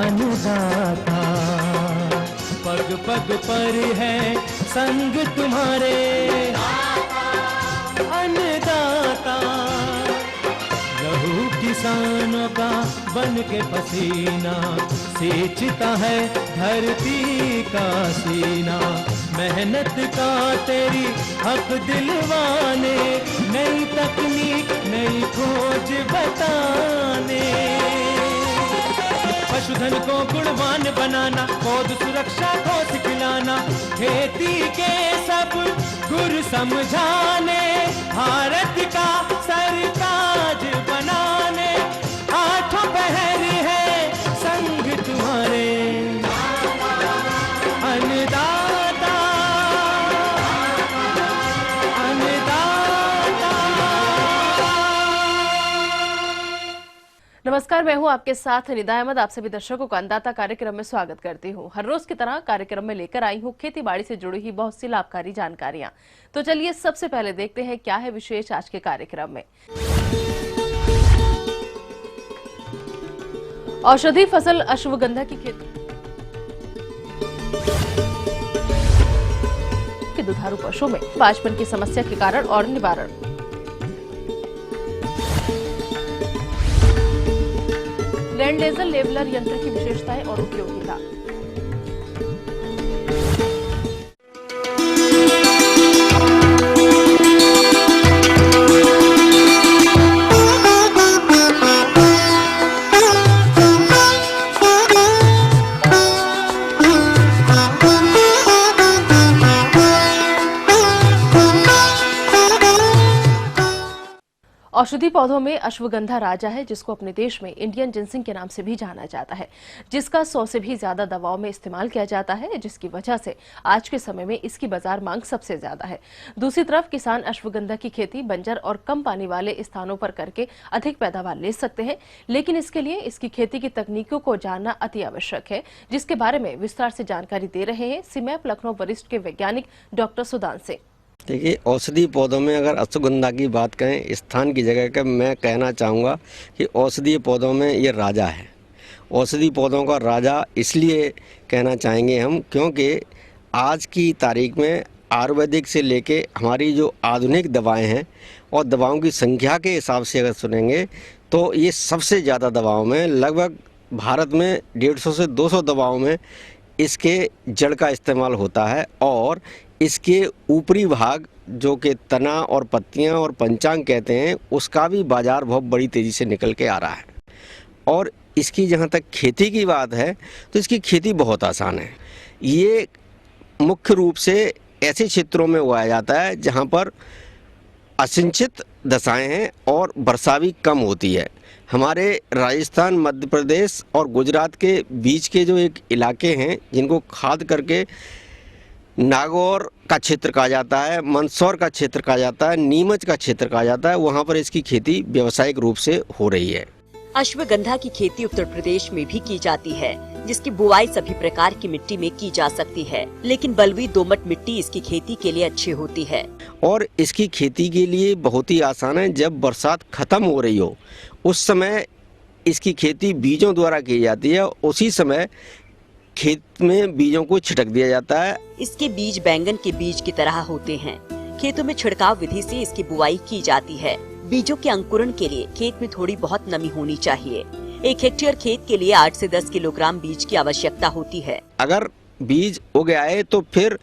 अन्नदाता, पग पग पर है संग तुम्हारे अन्नदाता। लहू किसानों का बन के पसीना सींचता है धरती का सीना। मेहनत का तेरी हक दिलवाने, नई तकनीक नई खोज बताने। पशुधन को गुणवान बनाना, पौध सुरक्षा को सिखलाना, खेती के सब गुर समझाने, भारत का सरताज बनाने। आठों पहर है संग तुम्हारे अन्नदाता, अन्नदाता। नमस्कार, मैं हूं आपके साथ निदा अहमद। आप सभी दर्शकों का अन्नदाता कार्यक्रम में स्वागत करती हूं। हर रोज की तरह कार्यक्रम में लेकर आई हूं खेती बाड़ी से जुड़ी हुई बहुत सी लाभकारी जानकारियां। तो चलिए सबसे पहले देखते हैं क्या है विशेष आज के कार्यक्रम में। औषधि फसल अश्वगंधा की खेती के दुधारू पशुओं में बांझपन की समस्या के कारण और निवारण। लैंड लेजर लेवलर यंत्र की विशेषताएं और उपयोगिता। औषधि पौधों में अश्वगंधा राजा है, जिसको अपने देश में इंडियन जिनसिंग के नाम से भी जाना जाता है, जिसका 100 से भी ज्यादा दवाओं में इस्तेमाल किया जाता है, जिसकी वजह से आज के समय में इसकी बाजार मांग सबसे ज्यादा है। दूसरी तरफ किसान अश्वगंधा की खेती बंजर और कम पानी वाले स्थानों पर करके अधिक पैदावार ले सकते हैं, लेकिन इसके लिए इसकी खेती की तकनीकों को जानना अति आवश्यक है, जिसके बारे में विस्तार से जानकारी दे रहे हैं सीमैप लखनऊ वरिष्ठ के वैज्ञानिक डॉक्टर सुदान सिंह। देखिए, औषधि पौधों में अगर अश्वगंधा की बात करें स्थान की जगह का, मैं कहना चाहूँगा कि औषधीय पौधों में ये राजा है। औषधि पौधों का राजा इसलिए कहना चाहेंगे हम, क्योंकि आज की तारीख में आयुर्वेदिक से लेके हमारी जो आधुनिक दवाएं हैं और दवाओं की संख्या के हिसाब से अगर सुनेंगे तो ये सबसे ज़्यादा दवाओं में, लगभग भारत में 150 से 200 दवाओं में इसके जड़ का इस्तेमाल होता है। और इसके ऊपरी भाग जो कि तना और पत्तियां और पंचांग कहते हैं, उसका भी बाजार बहुत बड़ी तेज़ी से निकल के आ रहा है। और इसकी जहां तक खेती की बात है तो इसकी खेती बहुत आसान है। ये मुख्य रूप से ऐसे क्षेत्रों में उगाया जाता है जहां पर असिंचित दशाएं हैं और वर्षा भी कम होती है। हमारे राजस्थान, मध्य प्रदेश और गुजरात के बीच के जो एक इलाके हैं, जिनको खाद करके नागौर का क्षेत्र कहा जाता है, मंदसौर का क्षेत्र कहा जाता है, नीमच का क्षेत्र कहा जाता है, वहाँ पर इसकी खेती व्यावसायिक रूप से हो रही है। अश्वगंधा की खेती उत्तर प्रदेश में भी की जाती है, जिसकी बुआई सभी प्रकार की मिट्टी में की जा सकती है, लेकिन बलुई दोमट मिट्टी इसकी खेती के लिए अच्छी होती है। और इसकी खेती के लिए बहुत ही आसान है। जब बरसात खत्म हो रही हो उस समय इसकी खेती बीजों द्वारा की जाती है। उसी समय खेत में बीजों को छिड़क दिया जाता है। इसके बीज बैंगन के बीज की तरह होते हैं। खेतों में छिड़काव विधि से इसकी बुआई की जाती है। बीजों के अंकुरण के लिए खेत में थोड़ी बहुत नमी होनी चाहिए। 1 हेक्टेयर खेत के लिए 8 से 10 किलोग्राम बीज की आवश्यकता होती है। अगर बीज उग आए तो फिर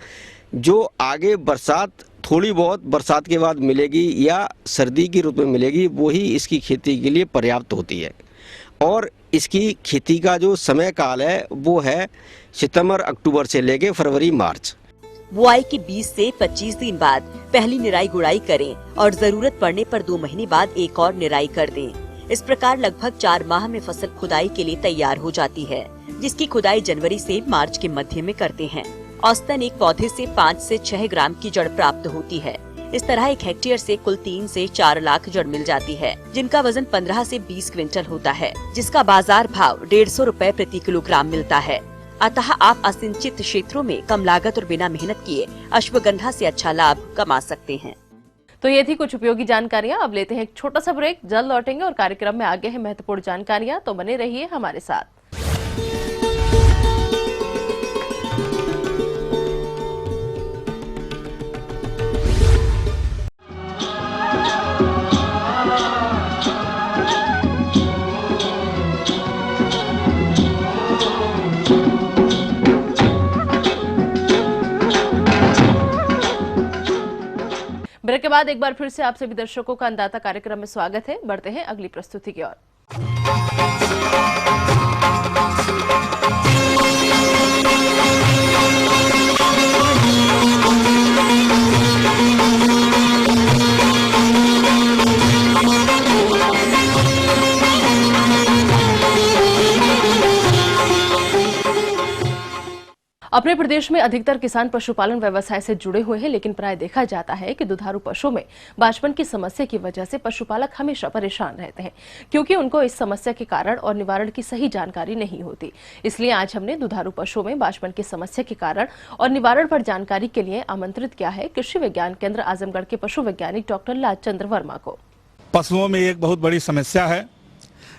जो आगे बरसात थोड़ी बहुत बरसात के बाद मिलेगी या सर्दी की ऋतु में मिलेगी, वो ही इसकी खेती के लिए पर्याप्त होती है। और इसकी खेती का जो समय काल है वो है सितंबर अक्टूबर से लेके फरवरी मार्च। बुआई के 20 से 25 दिन बाद पहली निराई गुड़ाई करें और जरूरत पड़ने पर 2 महीने बाद एक और निराई कर दें। इस प्रकार लगभग 4 माह में फसल खुदाई के लिए तैयार हो जाती है, जिसकी खुदाई जनवरी से मार्च के मध्य में करते हैं। औसतन एक पौधे से 5 से 6 ग्राम की जड़ प्राप्त होती है। इस तरह 1 हेक्टेयर से कुल 3 से 4 लाख जड़ मिल जाती है, जिनका वजन 15 से 20 क्विंटल होता है, जिसका बाजार भाव 150 रुपए प्रति किलोग्राम मिलता है। अतः आप असिंचित क्षेत्रों में कम लागत और बिना मेहनत किए अश्वगंधा से अच्छा लाभ कमा सकते हैं। तो ये थी कुछ उपयोगी जानकारियां। अब लेते हैं एक छोटा सा ब्रेक, जल्द लौटेंगे और कार्यक्रम में आगे है महत्वपूर्ण जानकारियां, तो बने रहिए हमारे साथ। बाद एक बार फिर से आप सभी दर्शकों का अन्नदाता कार्यक्रम में स्वागत है। बढ़ते हैं अगली प्रस्तुति की ओर। अपने प्रदेश में अधिकतर किसान पशुपालन व्यवसाय से जुड़े हुए हैं, लेकिन प्राय देखा जाता है कि दुधारू पशुओं में बांझपन की समस्या की वजह से पशुपालक हमेशा परेशान रहते हैं, क्योंकि उनको इस समस्या के कारण और निवारण की सही जानकारी नहीं होती। इसलिए आज हमने दुधारू पशुओं में बांझपन की समस्या के कारण और निवारण पर जानकारी के लिए आमंत्रित किया है कृषि विज्ञान केंद्र आजमगढ़ के पशु वैज्ञानिक डॉक्टर लालचंद्र वर्मा को। पशुओं में एक बहुत बड़ी समस्या है,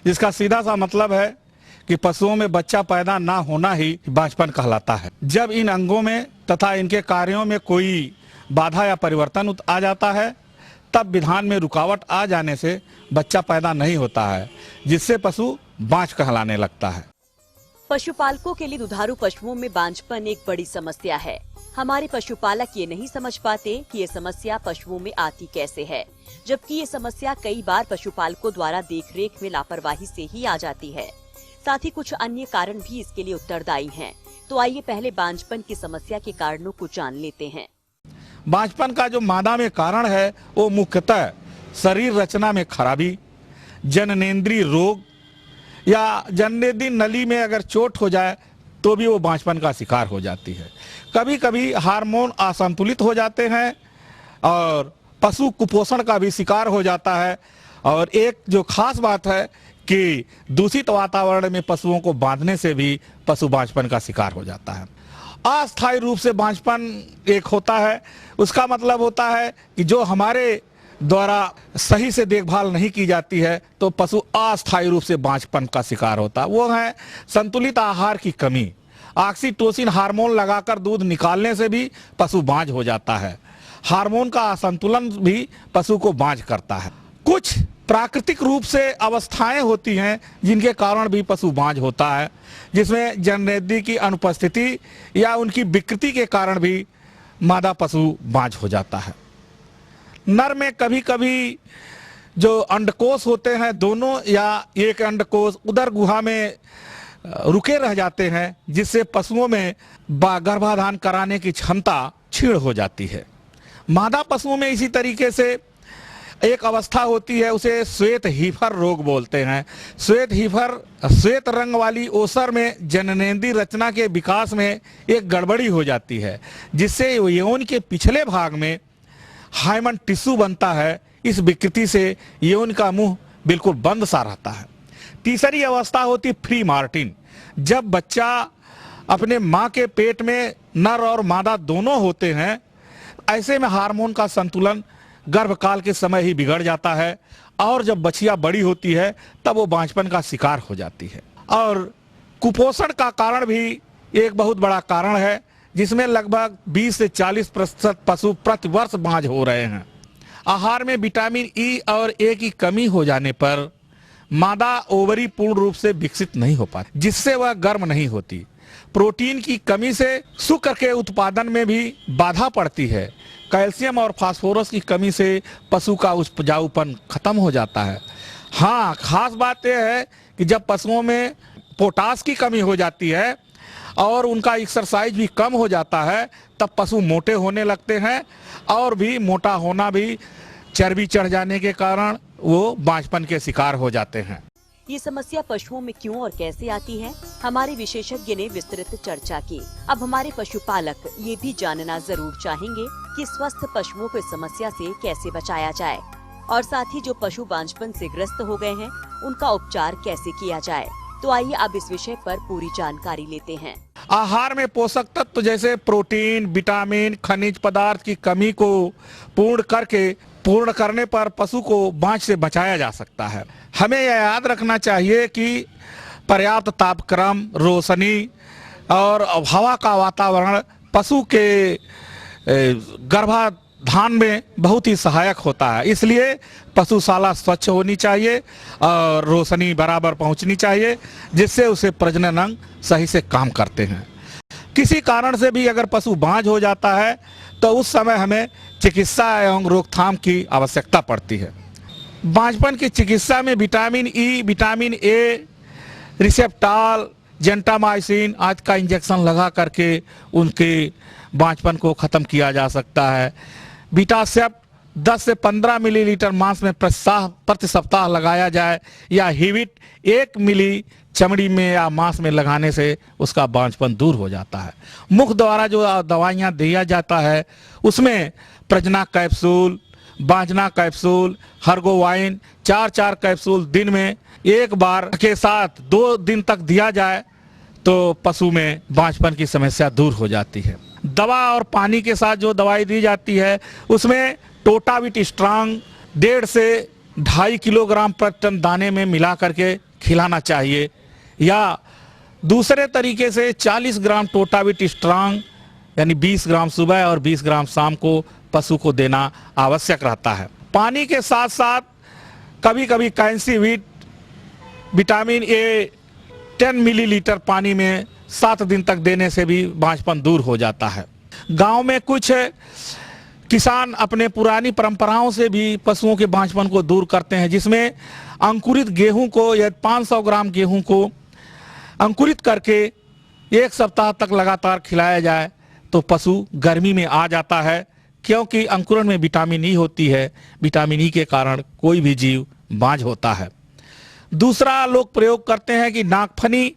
जिसका सीधा सा मतलब है कि पशुओं में बच्चा पैदा ना होना ही बांझपन कहलाता है। जब इन अंगों में तथा इनके कार्यों में कोई बाधा या परिवर्तन आ जाता है, तब विधान में रुकावट आ जाने से बच्चा पैदा नहीं होता है, जिससे पशु बांझ कहलाने लगता है। पशुपालकों के लिए दुधारू पशुओं में बांझपन एक बड़ी समस्या है। हमारे पशुपालक ये नहीं समझ पाते कि ये समस्या पशुओं में आती कैसे है, जबकि ये समस्या कई बार पशुपालकों द्वारा देखरेख में लापरवाही से ही आ जाती है। साथ ही कुछ अन्य कारण भी इसके लिए उत्तरदायी हैं। तो आइए पहले बांझपन की समस्या के कारणों को जान लेते हैं। बांझपन का जो मादा में कारण है वो मुख्यतः शरीर रचना में खराबी, जननेंद्रिय रोग या जननेंद्रिय नली में अगर चोट हो जाए तो भी वो बांझपन का शिकार हो जाती है। कभी कभी हार्मोन असंतुलित हो जाते हैं और पशु कुपोषण का भी शिकार हो जाता है। और एक जो खास बात है कि दूषित वातावरण में पशुओं को बांधने से भी पशु बांझपन का शिकार हो जाता है। अस्थायी रूप से बांझपन एक होता है, उसका मतलब होता है कि जो हमारे द्वारा सही से देखभाल नहीं की जाती है तो पशु अस्थायी रूप से बांझपन का शिकार होता है। वो है संतुलित आहार की कमी। ऑक्सीटोसिन हार्मोन लगाकर दूध निकालने से भी पशु बांझ हो जाता है। हार्मोन का असंतुलन भी पशु को बांझ करता है। कुछ प्राकृतिक रूप से अवस्थाएं होती हैं जिनके कारण भी पशु बांझ होता है, जिसमें जननेंद्रिय की अनुपस्थिति या उनकी विकृति के कारण भी मादा पशु बांझ हो जाता है। नर में कभी कभी जो अंडकोश होते हैं दोनों या एक अंडकोश उदर गुहा में रुके रह जाते हैं, जिससे पशुओं में गर्भाधान कराने की क्षमता क्षीण हो जाती है। मादा पशुओं में इसी तरीके से एक अवस्था होती है, उसे श्वेत हीफर रोग बोलते हैं। श्वेत हीफर श्वेत रंग वाली ओसर में जननेंद्रिय रचना के विकास में एक गड़बड़ी हो जाती है, जिससे यौन के पिछले भाग में हाइमन टिश्यू बनता है। इस विकृति से यौन का मुंह बिल्कुल बंद सा रहता है। तीसरी अवस्था होती फ्री मार्टिन, जब बच्चा अपने माँ के पेट में नर और मादा दोनों होते हैं। ऐसे में हार्मोन का संतुलन गर्भकाल के समय ही बिगड़ जाता है और जब बछिया बड़ी होती है तब वो बांझपन का शिकार हो जाती है। और कुपोषण का कारण भी एक बहुत बड़ा कारण है, जिसमें लगभग 20 से 40% पशु प्रतिवर्ष बांझ हो रहे हैं। आहार में विटामिन ई और ए की कमी हो जाने पर मादा ओवरी पूर्ण रूप से विकसित नहीं हो पाती, जिससे वह गर्म नहीं होती। प्रोटीन की कमी से शुक्र के उत्पादन में भी बाधा पड़ती है। कैल्शियम और फास्फोरस की कमी से पशु का उपजाऊपन खत्म हो जाता है। हाँ, खास बात यह है कि जब पशुओं में पोटास की कमी हो जाती है और उनका एक्सरसाइज भी कम हो जाता है, तब पशु मोटे होने लगते हैं और भी मोटा होना भी चर्बी चढ़ जाने के कारण वो बांझपन के शिकार हो जाते हैं। ये समस्या पशुओं में क्यों और कैसे आती है, हमारे विशेषज्ञ ने विस्तृत चर्चा की। अब हमारे पशुपालक ये भी जानना जरूर चाहेंगे कि स्वस्थ पशुओं को इस समस्या से कैसे बचाया जाए और साथ ही जो पशु बांझपन से ग्रस्त हो गए हैं उनका उपचार कैसे किया जाए। तो आइए अब इस विषय पर पूरी जानकारी लेते हैं। आहार में पोषक तत्व जैसे प्रोटीन, विटामिन, खनिज पदार्थ की कमी को पूर्ण करने पर पशु को बांझ से बचाया जा सकता है। हमें यह याद रखना चाहिए कि पर्याप्त तापक्रम, रोशनी और हवा का वातावरण पशु के गर्भाधान में बहुत ही सहायक होता है। इसलिए पशुशाला स्वच्छ होनी चाहिए और रोशनी बराबर पहुंचनी चाहिए, जिससे उसे प्रजनन अंग सही से काम करते हैं। किसी कारण से भी अगर पशु बांझ हो जाता है तो उस समय हमें चिकित्सा एवं रोकथाम की आवश्यकता पड़ती है। बांझपन की चिकित्सा में vitamin E, vitamin A, Receptal, gentamicin आदि का इंजेक्शन लगा करके उनके बांझपन को खत्म किया जा सकता है। बीटासेप 10 से 15 मिलीलीटर मांस में प्रति सप्ताह लगाया जाए या हिविट 1 मिली चमड़ी में या मांस में लगाने से उसका बांझपन दूर हो जाता है। मुख द्वारा जो दवाइयाँ दिया जाता है उसमें प्रजना कैप्सूल, बांझना कैप्सूल, हर्गोवाइन 4-4 कैप्सूल दिन में एक बार के साथ 2 दिन तक दिया जाए तो पशु में बांझपन की समस्या दूर हो जाती है। दवा और पानी के साथ जो दवाई दी जाती है उसमें टोटाविट स्ट्रांग 1.5 से 2.5 किलोग्राम प्रति टन दाने में मिला करके खिलाना चाहिए या दूसरे तरीके से 40 ग्राम टोटाविट स्ट्रांग यानी 20 ग्राम सुबह और 20 ग्राम शाम को पशु को देना आवश्यक रहता है। पानी के साथ साथ कभी कभी कैल्सीवीट, विटामिन ए 10 मिलीलीटर पानी में 7 दिन तक देने से भी बांझपन दूर हो जाता है। गांव में कुछ किसान अपने पुरानी परंपराओं से भी पशुओं के बांझपन को दूर करते हैं, जिसमें अंकुरित गेहूं को या 500 ग्राम गेहूं को अंकुरित करके 1 सप्ताह तक लगातार खिलाया जाए तो पशु गर्मी में आ जाता है, क्योंकि अंकुरण में विटामिन ई होती है। विटामिन ई के कारण कोई भी जीव बांझ होता है। दूसरा लोग प्रयोग करते हैं कि नागफनी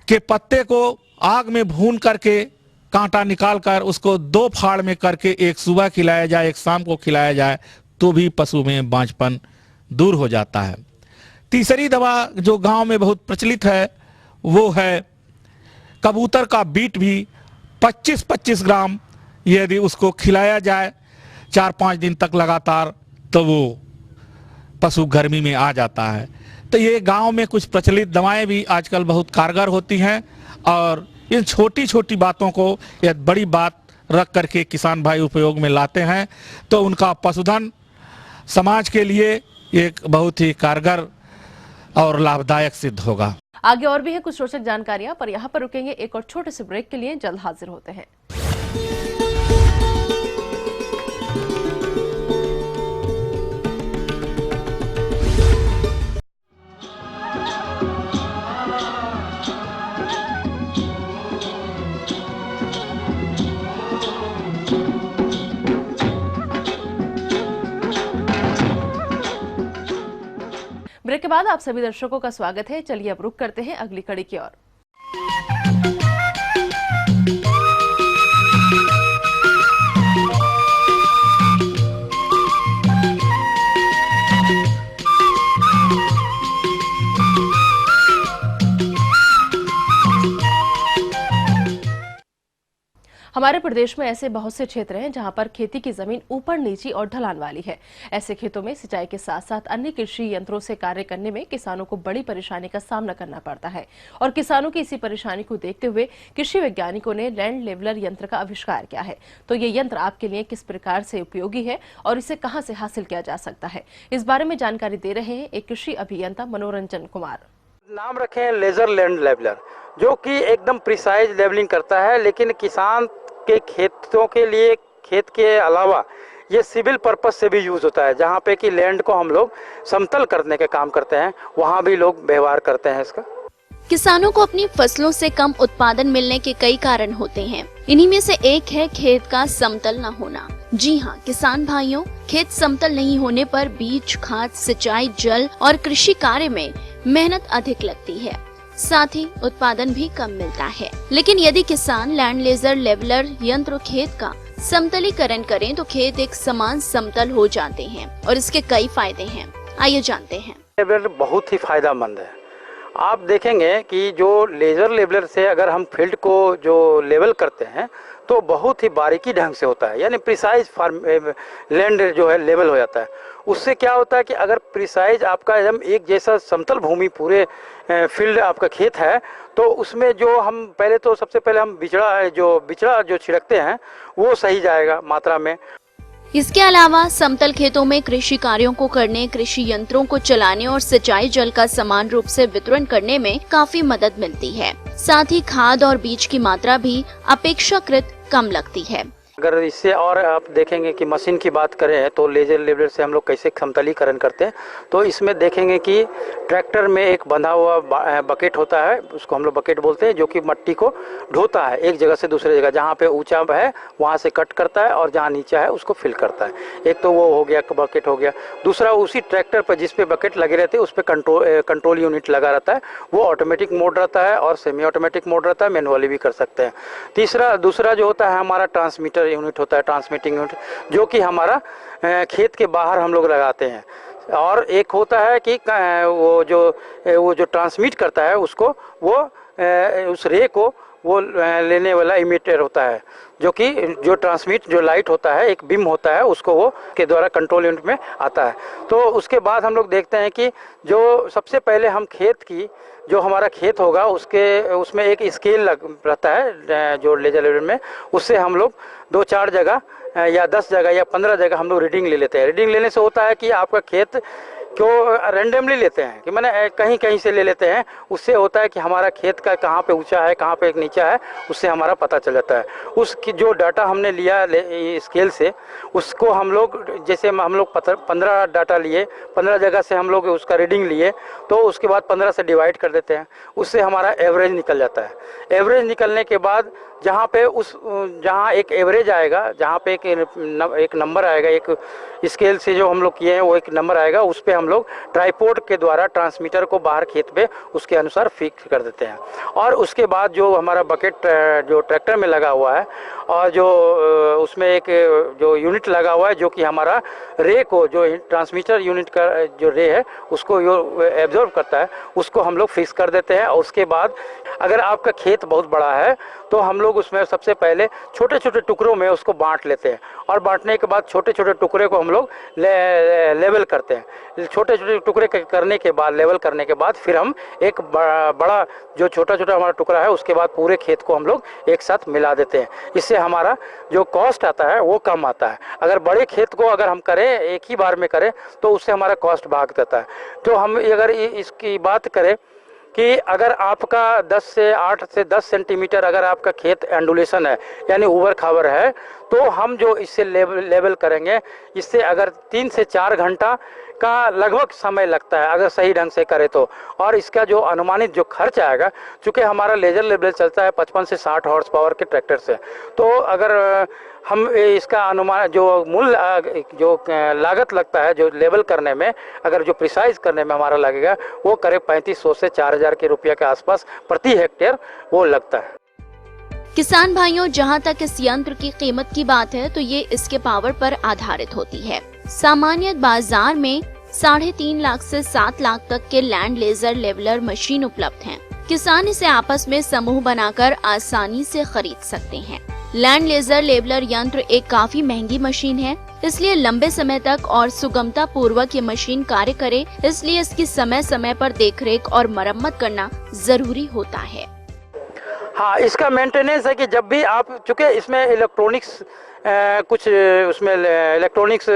के पत्ते को आग में भून करके कांटा निकाल कर उसको 2 फाड़ में करके एक सुबह खिलाया जाए, एक शाम को खिलाया जाए तो भी पशु में बांझपन दूर हो जाता है। तीसरी दवा जो गांव में बहुत प्रचलित है वो है कबूतर का बीट भी 25-25 ग्राम यदि उसको खिलाया जाए 4-5 दिन तक लगातार तो वो पशु गर्मी में आ जाता है। तो ये गांव में कुछ प्रचलित दवाएं भी आजकल बहुत कारगर होती हैं और इन छोटी छोटी बातों को या बड़ी बात रख करके किसान भाई उपयोग में लाते हैं तो उनका पशुधन समाज के लिए एक बहुत ही कारगर और लाभदायक सिद्ध होगा। आगे और भी है कुछ रोचक जानकारियां, पर यहाँ पर रुकेंगे एक और छोटे से ब्रेक के लिए। जल्द हाजिर होते हैं। ब्रेक के बाद आप सभी दर्शकों का स्वागत है। चलिए अब रुक करते हैं अगली कड़ी की ओर। हमारे प्रदेश में ऐसे बहुत से क्षेत्र हैं जहां पर खेती की जमीन ऊपर नीची और ढलान वाली है। ऐसे खेतों में सिंचाई के साथ साथ अन्य कृषि यंत्रों से कार्य करने में किसानों को बड़ी परेशानी का सामना करना पड़ता है और किसानों की इसी परेशानी को देखते हुए कृषि वैज्ञानिकों ने लैंड लेवलर यंत्र का आविष्कार किया है। तो ये यंत्र आपके लिए किस प्रकार से उपयोगी है और इसे कहां से हासिल किया जा सकता है, इस बारे में जानकारी दे रहे हैं एक कृषि अभियंता मनोरंजन कुमार। नाम रखे हैं लेजर लैंड लेवलर, जो कि एकदम प्रिसाइज लेवलिंग करता है, लेकिन किसान के खेतों के लिए खेत के अलावा ये सिविल पर्पस से भी यूज होता है। जहाँ पे कि लैंड को हम लोग समतल करने के काम करते हैं, वहाँ भी लोग व्यवहार करते हैं इसका। किसानों को अपनी फसलों से कम उत्पादन मिलने के कई कारण होते हैं। इन्हीं में से एक है खेत का समतल न होना। जी हाँ किसान भाइयों, खेत समतल नहीं होने पर बीज, खाद, सिंचाई, जल और कृषि कार्य में मेहनत अधिक लगती है, साथ ही उत्पादन भी कम मिलता है। लेकिन यदि किसान लैंड लेजर लेवलर यंत्र खेत का समतलीकरण करें तो खेत एक समान समतल हो जाते हैं और इसके कई फायदे हैं। आइए जानते हैं। लेवलर बहुत ही फायदेमंद है। आप देखेंगे कि जो लेजर लेवलर से अगर हम फील्ड को जो लेवल करते हैं तो बहुत ही बारीकी ढंग से होता है, यानी प्रिसाइज लैंड जो है लेवल हो जाता है। उससे क्या होता है कि अगर प्रिसाइज आपका एकदम एक जैसा समतल भूमि पूरे फील्ड आपका खेत है तो उसमें जो हम पहले तो सबसे पहले हम बिचड़ा जो छिड़कते हैं वो सही जाएगा मात्रा में। इसके अलावा समतल खेतों में कृषि कार्यों को करने, कृषि यंत्रों को चलाने और सिंचाई जल का समान रूप से वितरण करने में काफी मदद मिलती है। साथ ही खाद और बीज की मात्रा भी अपेक्षाकृत कम लगती है। अगर इससे और आप देखेंगे कि मशीन की बात करें तो लेजर लेवलर से हम लोग कैसे समतलीकरण करते हैं, तो इसमें देखेंगे कि ट्रैक्टर में एक बंधा हुआ बकेट होता है, उसको हम लोग बकेट बोलते हैं, जो कि मिट्टी को ढोता है एक जगह से दूसरे जगह, जहाँ पे ऊंचा है वहाँ से कट करता है और जहाँ नीचा है उसको फिल करता है। एक तो वो हो गया बकेट हो गया। दूसरा, उसी ट्रैक्टर पर जिस पे बकेट लगे रहते हैं उस पर कंट्रोल यूनिट लगा रहता है, वो ऑटोमेटिक मोड रहता है और सेमी ऑटोमेटिक मोड रहता है, मैनुअली भी कर सकते हैं। दूसरा जो होता है हमारा ट्रांसमीटर यूनिट होता है, ट्रांसमिटिंग यूनिट, जो कि हमारा खेत के बाहर हम लोग लगाते हैं। और एक होता है कि वो जो ट्रांसमिट करता है उसको, वो उस रे को वो लेने वाला इमीटर होता है, जो कि जो लाइट होता है, एक बीम होता है, उसको वो के द्वारा कंट्रोल यूनिट में आता है। तो उसके बाद हम लोग देखते हैं कि जो सबसे पहले हम जो हमारा खेत होगा उसमें एक स्केल रहता है जो लेजर लेवलर में, उससे हम लोग 2-4 जगह या 10 जगह या 15 जगह हम लोग रीडिंग ले लेते हैं। रीडिंग लेने से होता है कि आपका खेत क्यों रैंडमली लेते हैं कि मैंने कहीं से ले लेते हैं, उससे होता है कि हमारा खेत का कहाँ पे ऊंचा है कहाँ पे नीचा है, उससे हमारा पता चल जाता है। उसकी जो डाटा हमने लिया स्केल से, उसको हम लोग जैसे हम लोग 15 डाटा लिए, 15 जगह से हम लोग उसका रीडिंग लिए, तो उसके बाद 15 से डिवाइड कर देते हैं, उससे हमारा एवरेज निकल जाता है। एवरेज निकलने के बाद जहाँ एक एवरेज आएगा, जहाँ पे एक नंबर आएगा, एक स्केल से जो हम लोग किए हैं वो एक नंबर आएगा, उस पे हम लोग ट्राइपोड के द्वारा ट्रांसमीटर को बाहर खेत पे उसके अनुसार फिक्स कर देते हैं। और उसके बाद जो हमारा बकेट जो ट्रैक्टर में लगा हुआ है और जो उसमें एक जो यूनिट लगा हुआ है, जो कि हमारा रे को, जो ट्रांसमीटर यूनिट का जो रे है उसको एब्जॉर्ब करता है, उसको हम लोग फिक्स कर देते हैं। और उसके बाद अगर आपका खेत बहुत बड़ा है तो हम लोग उसमें सबसे पहले छोटे छोटे टुकड़ों में उसको बांट लेते हैं, और बांटने के बाद छोटे छोटे टुकड़े को हम लोग लेवल करते हैं। छोटे छोटे टुकड़े करने के बाद, लेवल करने के बाद, फिर हम एक बड़ा जो छोटा छोटा हमारा टुकड़ा है उसके बाद पूरे खेत को हम लोग एक साथ मिला देते हैं। इससे हमारा जो कॉस्ट आता है वो कम आता है। अगर बड़े खेत को अगर हम करें, एक ही बार में करें, तो उससे हमारा कॉस्ट भाग जाता है। तो हम अगर इसकी बात करें कि अगर आपका 8 से 10 सेंटीमीटर अगर आपका खेत एंडुलेशन है, यानी ऊबर खाबर है, तो हम जो इससे लेवल करेंगे, इससे अगर 3 से 4 घंटा का लगभग समय लगता है अगर सही ढंग से करे तो। और इसका जो अनुमानित जो खर्च आएगा, चूँकि हमारा लेजर लेवल चलता है 55 से 60 हॉर्स पावर के ट्रैक्टर से, तो अगर हम इसका अनुमान जो जो लागत लगता है जो लेवल करने में, अगर जो प्रिसाइज करने में हमारा लगेगा, वो करीब 3500 से 4000 के रुपये के आसपास प्रति हेक्टेयर वो लगता है। किसान भाइयों, जहां तक इस यंत्र की कीमत की बात है तो ये इसके पावर पर आधारित होती है। सामान्य बाजार में 3.5 लाख से 7 लाख तक के लैंड लेजर लेवलर मशीन उपलब्ध हैं। किसान इसे आपस में समूह बनाकर आसानी से खरीद सकते हैं। लैंड लेजर लेवलर यंत्र एक काफी महंगी मशीन है, इसलिए लंबे समय तक और सुगमता पूर्वक ये मशीन कार्य करे, इसलिए इसकी समय समय पर देखरेख और मरम्मत करना जरूरी होता है। हाँ, इसका मेंटेनेंस है कि जब भी आप, चूँकि इसमें इलेक्ट्रॉनिक्स कुछ उसमें इलेक्ट्रॉनिक्स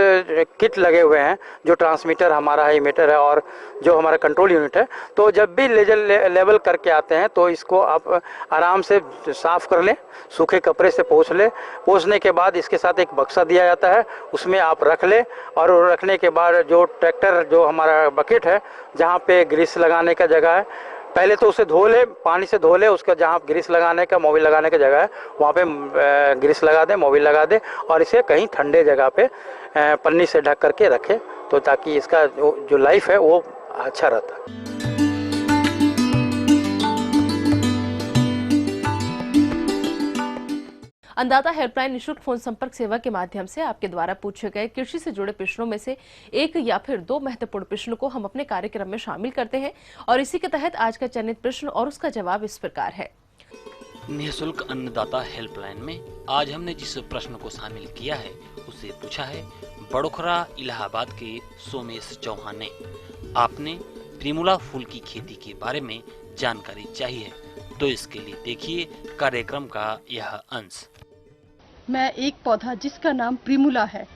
किट लगे हुए हैं, जो ट्रांसमीटर हमारा है, इमीटर है, और जो हमारा कंट्रोल यूनिट है, तो जब भी लेजर लेवल करके आते हैं तो इसको आप आराम से साफ़ कर लें, सूखे कपड़े से पोंछ लें। पोंछने के बाद इसके साथ एक बक्सा दिया जाता है, उसमें आप रख लें, और रखने के बाद जो ट्रैक्टर जो हमारा बकेट है, जहाँ पे ग्रीस लगाने का जगह है, पहले तो उसे धो ले, पानी से धो ले, उसका जहाँ ग्रीस लगाने का, मोबिल लगाने का जगह है, वहाँ पे ग्रीस लगा दे, मोबिल लगा दे, और इसे कहीं ठंडे जगह पे पन्नी से ढक करके रखे, तो ताकि इसका जो लाइफ है वो अच्छा रहता है। अन्नदाता हेल्पलाइन निःशुल्क फोन संपर्क सेवा के माध्यम से आपके द्वारा पूछे गए कृषि से जुड़े प्रश्नों में से एक या फिर 2 महत्वपूर्ण प्रश्नों को हम अपने कार्यक्रम में शामिल करते हैं, और इसी के तहत आज का चयनित प्रश्न और उसका जवाब इस प्रकार है। निःशुल्क अन्नदाता हेल्पलाइन में आज हमने जिस प्रश्न को शामिल किया है उसे पूछा है बड़ोखरा इलाहाबाद के सोमेश चौहान ने। आपने प्रिमुला फूल की खेती के बारे में जानकारी चाहिए, तो इसके लिए देखिए कार्यक्रम का यह अंश। मैं एक पौधा जिसका नाम प्रिमुला है,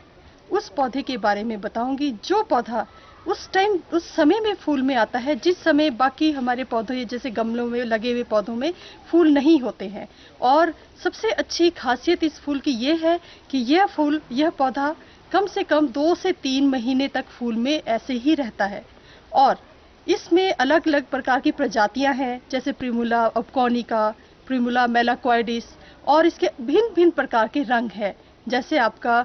उस पौधे के बारे में बताऊंगी, जो पौधा उस टाइम उस समय में फूल में आता है जिस समय बाकी हमारे पौधे जैसे गमलों में लगे हुए पौधों में फूल नहीं होते हैं। और सबसे अच्छी खासियत इस फूल की ये है कि यह पौधा कम से कम 2 से 3 महीने तक फूल में ऐसे ही रहता है। और इसमें अलग अलग प्रकार की प्रजातियां हैं, जैसे प्रिमुला ऑब्कोनिका, प्रिमुला मेलाकॉइडिस, और इसके भिन्न भिन्न प्रकार के रंग हैं, जैसे आपका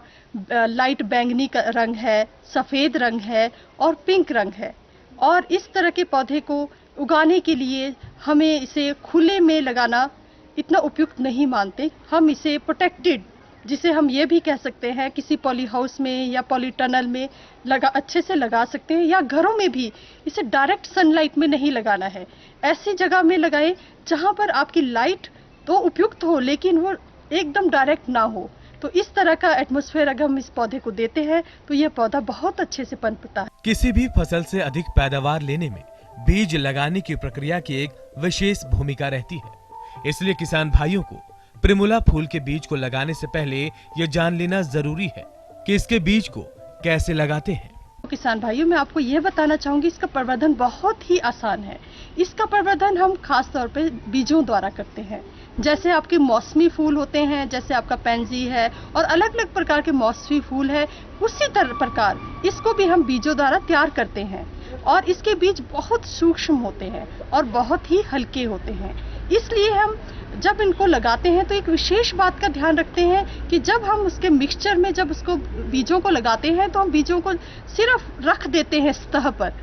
लाइट बैंगनी का रंग है, सफ़ेद रंग है और पिंक रंग है। और इस तरह के पौधे को उगाने के लिए हमें इसे खुले में लगाना इतना उपयुक्त नहीं मानते। हम इसे प्रोटेक्टेड, जिसे हम ये भी कह सकते हैं, किसी पॉली हाउस में या पॉली टनल में अच्छे से लगा सकते हैं, या घरों में भी इसे डायरेक्ट सनलाइट में नहीं लगाना है। ऐसी जगह में लगाएं जहां पर आपकी लाइट तो उपयुक्त हो लेकिन वो एकदम डायरेक्ट ना हो। तो इस तरह का एटमॉस्फेयर अगर हम इस पौधे को देते हैं तो यह पौधा बहुत अच्छे से पनपता है। किसी भी फसल से अधिक पैदावार लेने में बीज लगाने की प्रक्रिया की एक विशेष भूमिका रहती है। इसलिए किसान भाइयों को प्रिमुला फूल के बीज को लगाने से पहले यह जान लेना जरूरी है कि इसके बीज को कैसे लगाते हैं। किसान भाइयों, मैं आपको यह बताना चाहूंगी, इसका प्रवर्धन बहुत ही आसान है। इसका प्रवर्धन हम खास तौर पे बीजों द्वारा करते हैं। जैसे आपके मौसमी फूल होते हैं, जैसे आपका पेंजी है और अलग अलग प्रकार के मौसमी फूल है, उसी तरह प्रकार इसको भी हम बीजों द्वारा तैयार करते हैं। और इसके बीज बहुत सूक्ष्म होते हैं और बहुत ही हल्के होते हैं। इसलिए हम जब इनको लगाते हैं तो एक विशेष बात का ध्यान रखते हैं कि जब हम उसके मिक्सचर में जब उसको बीजों को लगाते हैं तो हम बीजों को सिर्फ रख देते हैं सतह पर,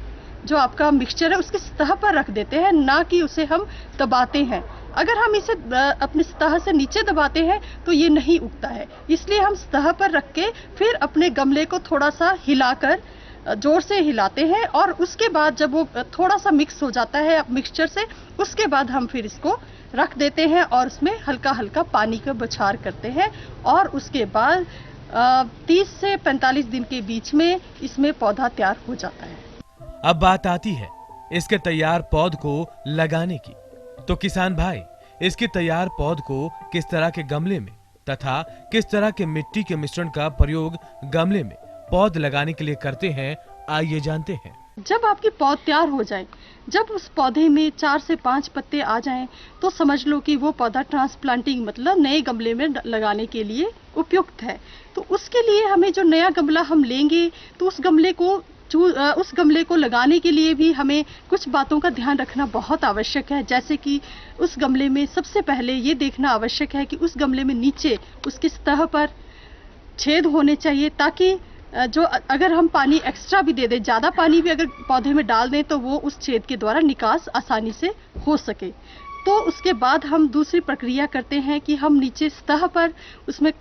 जो आपका मिक्सचर है उसकी सतह पर रख देते हैं, ना कि उसे हम दबाते हैं। अगर हम इसे अपनी सतह से नीचे दबाते हैं तो ये नहीं उगता है। इसलिए हम सतह पर रख के फिर अपने गमले को थोड़ा सा हिलाकर जोर से हिलाते हैं, और उसके बाद जब वो थोड़ा सा मिक्स हो जाता है मिक्सचर से, उसके बाद हम फिर इसको रख देते हैं और उसमें हल्का हल्का पानी का बौछार करते हैं। और उसके बाद 30 से 45 दिन के बीच में इसमें पौधा तैयार हो जाता है। अब बात आती है इसके तैयार पौध को लगाने की। तो किसान भाई, इसके तैयार पौध को किस तरह के गमले में तथा किस तरह के मिट्टी के मिश्रण का प्रयोग गमले में पौध लगाने के लिए करते हैं, आइए जानते हैं। जब आपकी पौध तैयार हो जाए, जब उस पौधे में 4 से 5 पत्ते आ जाएं, तो समझ लो कि वो पौधा ट्रांसप्लांटिंग मतलब नए गमले में लगाने के लिए उपयुक्त है। तो उसके लिए हमें जो नया गमला हम लेंगे तो उस गमले को लगाने के लिए भी हमें कुछ बातों का ध्यान रखना बहुत आवश्यक है। जैसे कि उस गमले में सबसे पहले ये देखना आवश्यक है कि उस गमले में नीचे उसकी सतह पर छेद होने चाहिए, ताकि जो अगर हम पानी एक्स्ट्रा भी दे दें, ज़्यादा पानी भी अगर पौधे में डाल दें तो वो उस छेद के द्वारा निकास आसानी से हो सके। तो उसके बाद हम दूसरी प्रक्रिया करते हैं कि हम नीचे सतह पर उसमें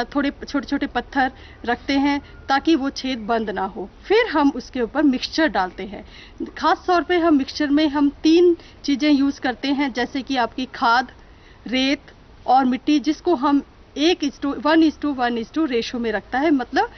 थोड़े छोटे छोटे पत्थर रखते हैं ताकि वो छेद बंद ना हो। फिर हम उसके ऊपर मिक्सचर डालते हैं। खास तौर पे हम मिक्सचर में हम 3 चीज़ें यूज़ करते हैं, जैसे कि आपकी खाद, रेत और मिट्टी, जिसको हम 1:1:1 रेशो में रखता है, मतलब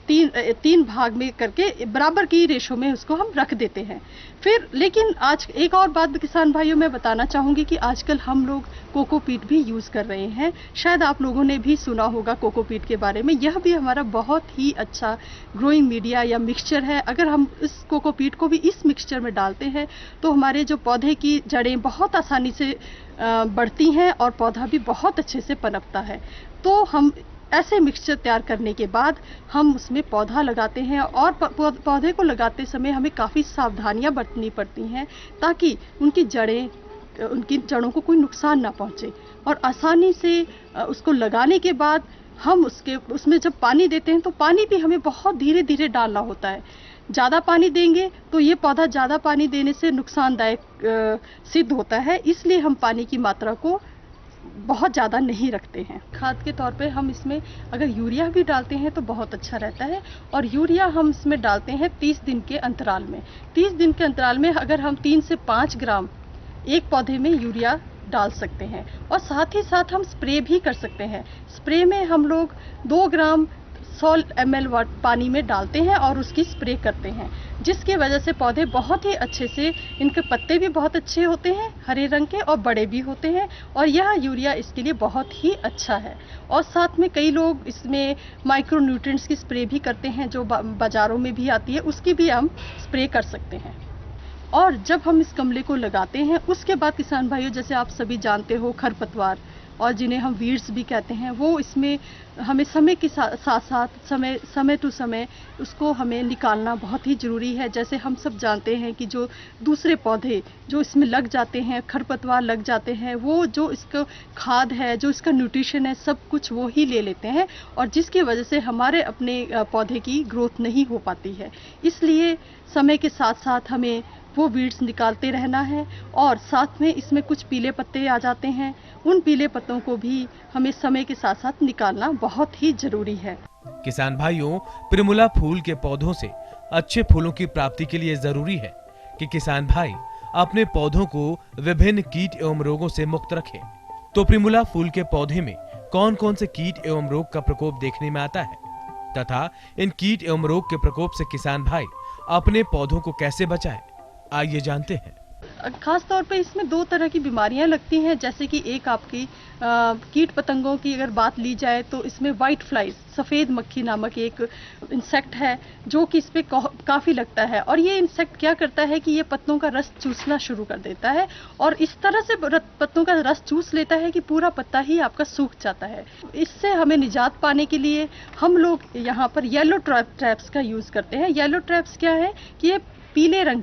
3 भाग में करके बराबर की रेशो में उसको हम रख देते हैं। फिर लेकिन आज एक और बात किसान भाइयों मैं बताना चाहूँगी कि आजकल हम लोग कोकोपीट भी यूज़ कर रहे हैं। शायद आप लोगों ने भी सुना होगा कोकोपीट के बारे में। यह भी हमारा बहुत ही अच्छा ग्रोइंग मीडिया या मिक्सचर है। अगर हम इस कोकोपीट को भी इस मिक्सचर में डालते हैं तो हमारे जो पौधे की जड़ें बहुत आसानी से बढ़ती हैं और पौधा भी बहुत अच्छे से पनपता है। तो हम ऐसे मिक्सचर तैयार करने के बाद हम उसमें पौधा लगाते हैं, और पौधे को लगाते समय हमें काफ़ी सावधानियां बरतनी पड़ती हैं ताकि उनकी जड़ों को कोई नुकसान ना पहुंचे। और आसानी से उसको लगाने के बाद हम उसमें जब पानी देते हैं तो पानी भी हमें बहुत धीरे धीरे डालना होता है। ज़्यादा पानी देंगे तो ये पौधा ज़्यादा पानी देने से नुकसानदायक सिद्ध होता है, इसलिए हम पानी की मात्रा को बहुत ज़्यादा नहीं रखते हैं। खाद के तौर पे हम इसमें अगर यूरिया भी डालते हैं तो बहुत अच्छा रहता है, और यूरिया हम इसमें डालते हैं 30 दिन के अंतराल में। 30 दिन के अंतराल में अगर हम 3 से 5 ग्राम एक पौधे में यूरिया डाल सकते हैं, और साथ ही साथ हम स्प्रे भी कर सकते हैं। स्प्रे में हम लोग 2 ग्राम 100 ml पानी में डालते हैं और उसकी स्प्रे करते हैं, जिसकी वजह से पौधे बहुत ही अच्छे से, इनके पत्ते भी बहुत अच्छे होते हैं, हरे रंग के और बड़े भी होते हैं, और यह यूरिया इसके लिए बहुत ही अच्छा है। और साथ में कई लोग इसमें माइक्रो न्यूट्रिएंट्स की स्प्रे भी करते हैं, जो बाज़ारों में भी आती है, उसकी भी हम स्प्रे कर सकते हैं। और जब हम इस गमले को लगाते हैं उसके बाद किसान भाइयों, जैसे आप सभी जानते हो, खरपतवार और जिन्हें हम वीड्स भी कहते हैं, वो इसमें हमें समय के साथ साथ समय टू समय उसको हमें निकालना बहुत ही ज़रूरी है। जैसे हम सब जानते हैं कि जो दूसरे पौधे जो इसमें लग जाते हैं, खरपतवार लग जाते हैं, वो जो इसका खाद है, जो इसका न्यूट्रिशन है, सब कुछ वो ही ले लेते हैं, और जिसकी वजह से हमारे अपने पौधे की ग्रोथ नहीं हो पाती है। इसलिए समय के साथ साथ हमें वो वीड्स निकालते रहना है, और साथ में इसमें कुछ पीले पत्ते आ जाते हैं, उन पीले पत्तों को भी हमें समय के साथ साथ निकालना बहुत ही जरूरी है। किसान भाइयों, प्रिमुला फूल के पौधों से अच्छे फूलों की प्राप्ति के लिए जरूरी है कि किसान भाई अपने पौधों को विभिन्न कीट एवं रोगों से मुक्त रखें। तो प्रिमुला फूल के पौधे में कौन कौन से कीट एवं रोग का प्रकोप देखने में आता है तथा इन कीट एवं रोग के प्रकोप से किसान भाई अपने पौधों को कैसे बचाएं, आइए जानते हैं। खास तौर पे इसमें 2 तरह की बीमारियां लगती हैं, जैसे कि एक आपकी कीट पतंगों की अगर बात ली जाए तो इसमें वाइट फ्लाइज, सफ़ेद मक्खी नामक एक इंसेक्ट है जो कि इस पे काफ़ी लगता है, और ये इंसेक्ट क्या करता है कि ये पत्तों का रस चूसना शुरू कर देता है, और इस तरह से पत्तों का रस चूस लेता है कि पूरा पत्ता ही आपका सूख जाता है। इससे हमें निजात पाने के लिए हम लोग यहाँ पर येलो ट्रैप्स का यूज़ करते हैं। येलो ट्रैप्स क्या है कि ये पीले रंग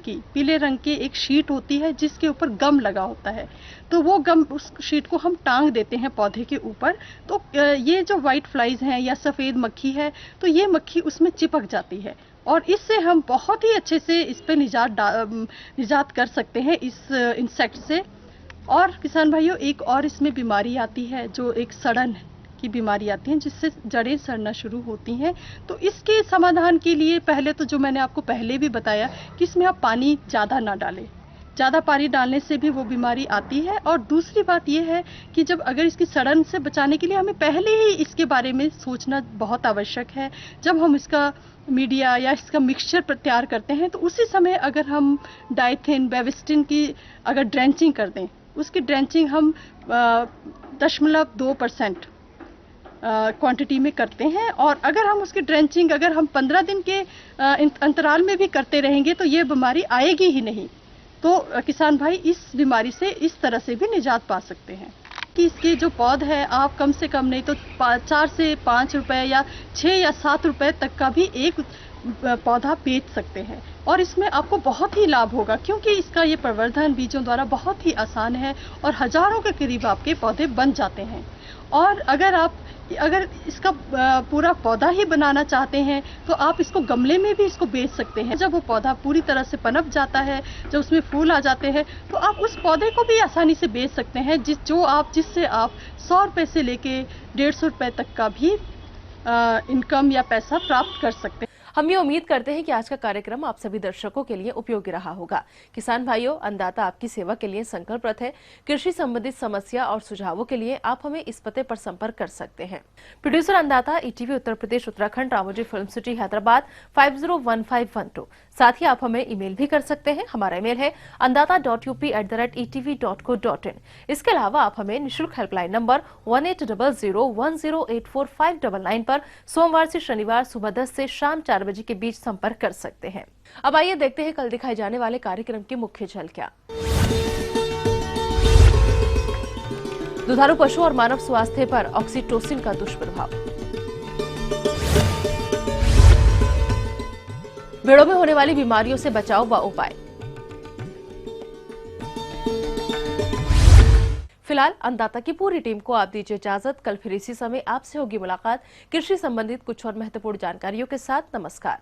की एक शीट होती है जिसके ऊपर गम लगा होता है, तो वो गम, उस शीट को हम टांग देते हैं पौधे के ऊपर, तो ये जो वाइट फ्लाइज हैं या सफ़ेद मक्खी है, तो ये मक्खी उसमें चिपक जाती है, और इससे हम बहुत ही अच्छे से इस पे निजात कर सकते हैं इस इंसेक्ट से। और किसान भाइयों, एक और इसमें बीमारी आती है जो एक सड़न की बीमारी आती है, जिससे जड़ें सड़ना शुरू होती हैं। तो इसके समाधान के लिए पहले तो जो मैंने आपको पहले भी बताया कि इसमें आप पानी ज़्यादा ना डालें, ज़्यादा पानी डालने से भी वो बीमारी आती है। और दूसरी बात ये है कि जब अगर इसकी सड़न से बचाने के लिए हमें पहले ही इसके बारे में सोचना बहुत आवश्यक है। जब हम इसका मीडिया या इसका मिक्सचर तैयार करते हैं तो उसी समय अगर हम डाइथिन, बेविस्टिन की अगर ड्रेंचिंग कर दें, उसकी ड्रेंचिंग हम 0.2% क्वांटिटी में करते हैं, और अगर हम उसकी ड्रेंचिंग अगर हम 15 दिन के अंतराल में भी करते रहेंगे तो ये बीमारी आएगी ही नहीं। तो किसान भाई इस बीमारी से इस तरह से भी निजात पा सकते हैं कि इसके जो पौध है आप कम से कम नहीं तो 4 से 5 रुपए या 6 या 7 रुपए तक का भी एक पौधा बेच सकते हैं, और इसमें आपको बहुत ही लाभ होगा क्योंकि इसका ये प्रवर्धन बीजों द्वारा बहुत ही आसान है, और हजारों के करीब आपके पौधे बन जाते हैं। और अगर इसका पूरा पौधा ही बनाना चाहते हैं तो आप इसको गमले में भी इसको बेच सकते हैं। जब वो पौधा पूरी तरह से पनप जाता है, जब उसमें फूल आ जाते हैं, तो आप उस पौधे को भी आसानी से बेच सकते हैं, जिससे आप 100 रुपए से लेके 150 रुपए तक का भी इनकम या पैसा प्राप्त कर सकते हैं। हम ये उम्मीद करते हैं कि आज का कार्यक्रम आप सभी दर्शकों के लिए उपयोगी रहा होगा। किसान भाइयों, अन्नदाता आपकी सेवा के लिए संकल्परत है। कृषि संबंधित समस्या और सुझावों के लिए आप हमें इस पते पर संपर्क कर सकते हैं। प्रोड्यूसर अन्नदाता, ETV Uttar Pradesh Uttarakhand, Ramoji film city Hyderabad 501512। साथ ही आप हमें ईमेल भी कर सकते हैं। हमारा ईमेल है annada.up@etv.co.in। इसके अलावा आप हमें निःशुल्क हेल्पलाइन नंबर 180010845999 पर सोमवार से शनिवार सुबह 10 से शाम 4 बजे के बीच संपर्क कर सकते हैं। अब आइए देखते हैं कल दिखाए जाने वाले कार्यक्रम की मुख्य झलकियां। दुधारू पशु और मानव स्वास्थ्य पर ऑक्सीटोसिन का दुष्प्रभाव, भेड़ों में होने वाली बीमारियों से बचाव व उपाय। फिलहाल अन्नदाता की पूरी टीम को आप दीजिए इजाजत। कल फिर इसी समय आपसे होगी मुलाकात कृषि संबंधित कुछ और महत्वपूर्ण जानकारियों के साथ। नमस्कार।